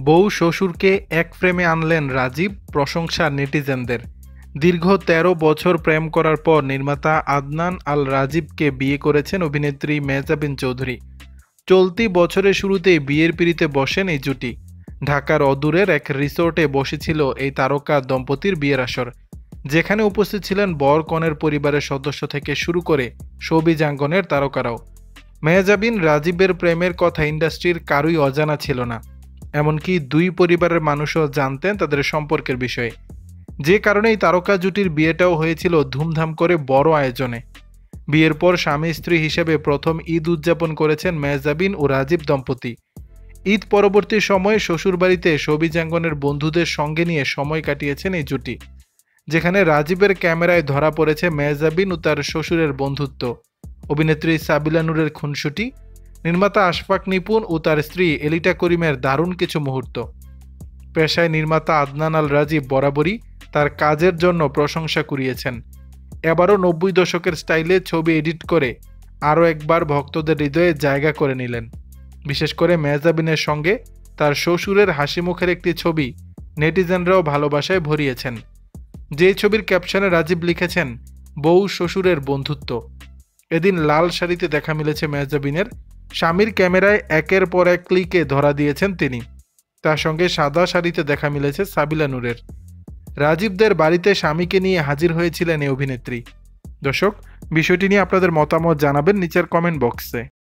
বউ শ্বশুরকে এক ফ্রেমে আনলেন রাজীব, প্রশংসা নেটিজেনদের। দীর্ঘ ১৩ বছর প্রেম করার পর নির্মাতা আদনান আল রাজীবকে বিয়ে করেছেন অভিনেত্রী মেহজাবিন চৌধুরী। চলতি বছরের শুরুতেই বিয়ের পিঁড়িতে বসেন এই জুটি। ঢাকার অদূরের এক রিসোর্টে বসেছিল এই তারকা দম্পতির বিয়ের আসর, যেখানে উপস্থিত ছিলেন বর কনের পরিবারের সদস্য থেকে শুরু করে শোবিজাঙ্গনের তারকারাও। মেহজাবিন রাজীবের প্রেমের কথা ইন্ডাস্ট্রির কারোই অজানা ছিল না। এমনকি দুই পরিবারের মানুষও জানতেন তাদের সম্পর্কের বিষয়ে, যে কারণে এই তারকা জুটির বিয়েটাও হয়েছিল ধুমধাম করে বড় আয়োজনে। বিয়ের পর স্বামী স্ত্রী হিসেবে প্রথম ঈদ উদযাপন করেছেন মেহজাবিন ও রাজীব দম্পতি। ঈদ পরবর্তী সময়ে শ্বশুরবাড়িতে শোবিজাঙ্গনের বন্ধুদের সঙ্গে নিয়ে সময় কাটিয়েছেন এই জুটি, যেখানে রাজীবের ক্যামেরায় ধরা পড়েছে মেহজাবিন ও তার শ্বশুরের বন্ধুত্ব, অভিনেত্রী সাবিলা নূরের খুনসুটি, নির্মাতা আশফাক নিপুণ ও তার স্ত্রী এলিটা করিমের দারুণ কিছু মুহূর্ত। পেশায় নির্মাতা আদনান আল রাজীব বরাবরই তার কাজের জন্য প্রশংসা কুড়িয়েছেন। এবারও ৯০ দশকের স্টাইলে ছবি এডিট করে আরও একবার ভক্তদের হৃদয়ে জায়গা করে নিলেন। বিশেষ করে মেহজাবিনের সঙ্গে তার শ্বশুরের হাসি মুখের একটি ছবি নেটিজেনরাও ভালোবাসায় ভরিয়েছেন। যে ছবির ক্যাপশনে রাজীব লিখেছেন, বউ শ্বশুরের বন্ধুত্ব। এদিন লাল শাড়িতে দেখা মিলেছে মেহজাবিনের, স্বামীর ক্যামেরায় একের পর এক ক্লিকে ধরা দিয়েছেন তিনি। তার সঙ্গে সাদা শাড়িতে দেখা মিলেছে সাবিলা নূরের। রাজীবদের বাড়িতে স্বামীকে নিয়ে হাজির হয়েছিলেন এই অভিনেত্রী। দর্শক, বিষয়টি নিয়ে আপনাদের মতামত জানাবেন নিচের কমেন্ট বক্সে।